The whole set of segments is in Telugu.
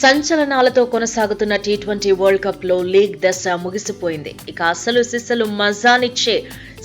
సంచలనాలతో కొనసాగుతున్న టీ20 వరల్డ్ కప్ లో లీగ్ దశ ముగిసిపోయింది. ఇక అసలు సిసలు మజానిచ్చే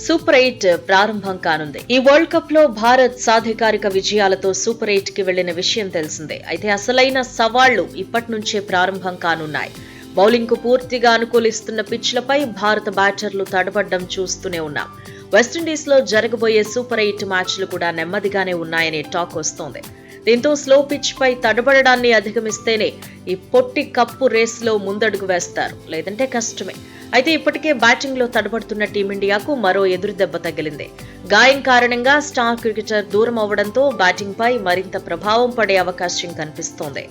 సూపర్ 8 ప్రారంభం కానుంది. ఈ వరల్డ్ కప్ లో భారత్ సాధికారిక విజయాలతో సూపర్ 8 కి వెళ్లిన విషయం తెలిసిందే. అయితే అసలైన సవాళ్లు ఇప్పటి నుంచే ప్రారంభం కానున్నాయి. బౌలింగ్ కు పూర్తిగా అనుకూలిస్తున్న పిచ్లపై భారత బ్యాటర్లు తడబడ్డం చూస్తూనే ఉన్నాం. వెస్టిండీస్ లో జరగబోయే సూపర్ 8 మ్యాచ్లు కూడా నెమ్మదిగానే ఉన్నాయనే టాక్ వస్తోంది. దీంతో స్లో పిచ్ పై తడబడడాన్ని అధిగమిస్తేనే ఈ పొట్టి కప్పు రేసులో ముందడుగు వేస్తారు, లేదంటే కష్టమే. అయితే ఇప్పటికే బ్యాటింగ్ లో తడబడుతున్న టీమిండియాకు మరో ఎదురు దెబ్బ తగిలింది. గాయం కారణంగా స్టార్ క్రికెటర్ దూరం అవ్వడంతో బ్యాటింగ్ పై మరింత ప్రభావం పడే అవకాశం కనిపిస్తోంది.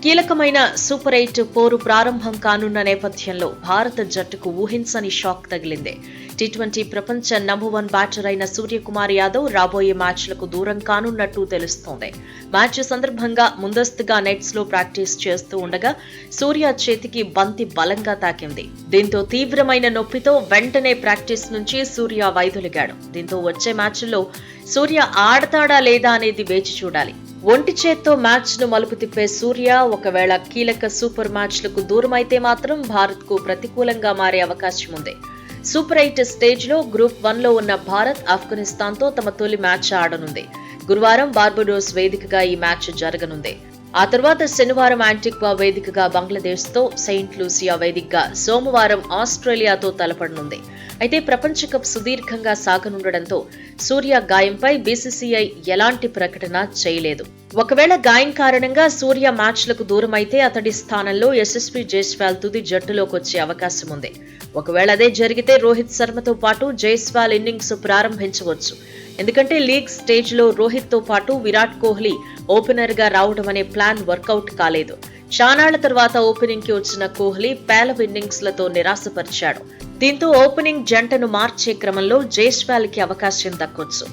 కీలకమైన సూపర్ 8 పోరు ప్రారంభం కానున్న నేపథ్యంలో భారత జట్టుకు ఊహించని షాక్ తగిలింది. టీ20 ప్రపంచ నంబర్ 1 బ్యాటర్ అయిన సూర్యకుమార్ యాదవ్ రాబోయే మ్యాచ్లకు దూరం కానున్నట్టు తెలుస్తోంది. మ్యాచ్ సందర్భంగా ముందస్తుగా నెట్స్ లో ప్రాక్టీస్ చేస్తూ ఉండగా సూర్య చేతికి బంతి బలంగా తాకింది. దీంతో తీవ్రమైన నొప్పితో వెంటనే ప్రాక్టీస్ నుంచి సూర్య వైదొలిగాడు. దీంతో వచ్చే మ్యాచ్ల్లో సూర్య ఆడతాడా లేదా అనేది వేచి చూడాలి. ఒంటి చేత్తో మ్యాచ్ ను మలుపు తిప్పే సూర్య ఒకవేళ కీలక సూపర్ మ్యాచ్లకు దూరమైతే మాత్రం భారత్ కు ప్రతికూలంగా మారే అవకాశం ఉంది. సూపర్ 8 స్టేజ్ లో గ్రూప్ 1 లో ఉన్న భారత్ ఆఫ్ఘనిస్తాన్ తో తమ తొలి మ్యాచ్ ఆడనుంది. గురువారం బార్బడోస్ వేదికగా ఈ మ్యాచ్ జరగనుంది. ఆ తర్వాత శనివారం యాంటిగ్వా వేదికగా బంగ్లాదేశ్ తో, సెయింట్ లూసియా వేదికగా సోమవారం ఆస్ట్రేలియాతో తలపడనుంది. అయితే ప్రపంచ కప్ సుదీర్ఘంగా సాగనుండడంతో సూర్య గాయంపై బీసీసీఐ ఎలాంటి ప్రకటన చేయలేదు. ఒకవేళ గాయం కారణంగా సూర్య మ్యాచ్లకు దూరమైతే అతడి స్థానంలో యశస్వి జైస్వాల్ తుది జట్టులోకి వచ్చే అవకాశం ఉంది. ఒకవేళ అదే జరిగితే రోహిత్ శర్మతో పాటు జైస్వాల్ ఇన్నింగ్స్ ప్రారంభించవచ్చు. ఎందుకంటే లీగ్ స్టేజ్ లో రోహిత్ తో పాటు విరాట్ కోహ్లీ ఓపెనర్ గా రావడం అనే ప్లాన్ వర్కౌట్ కాలేదు. చానాళ్ల తర్వాత ఓపెనింగ్ కి వచ్చిన కోహ్లీ పేలవ ఇన్నింగ్స్ లతో నిరాశపరిచాడు. దీంతో ఓపెనింగ్ జంటను మార్చే క్రమంలో జైస్వాల్ కి అవకాశం దక్కొచ్చు.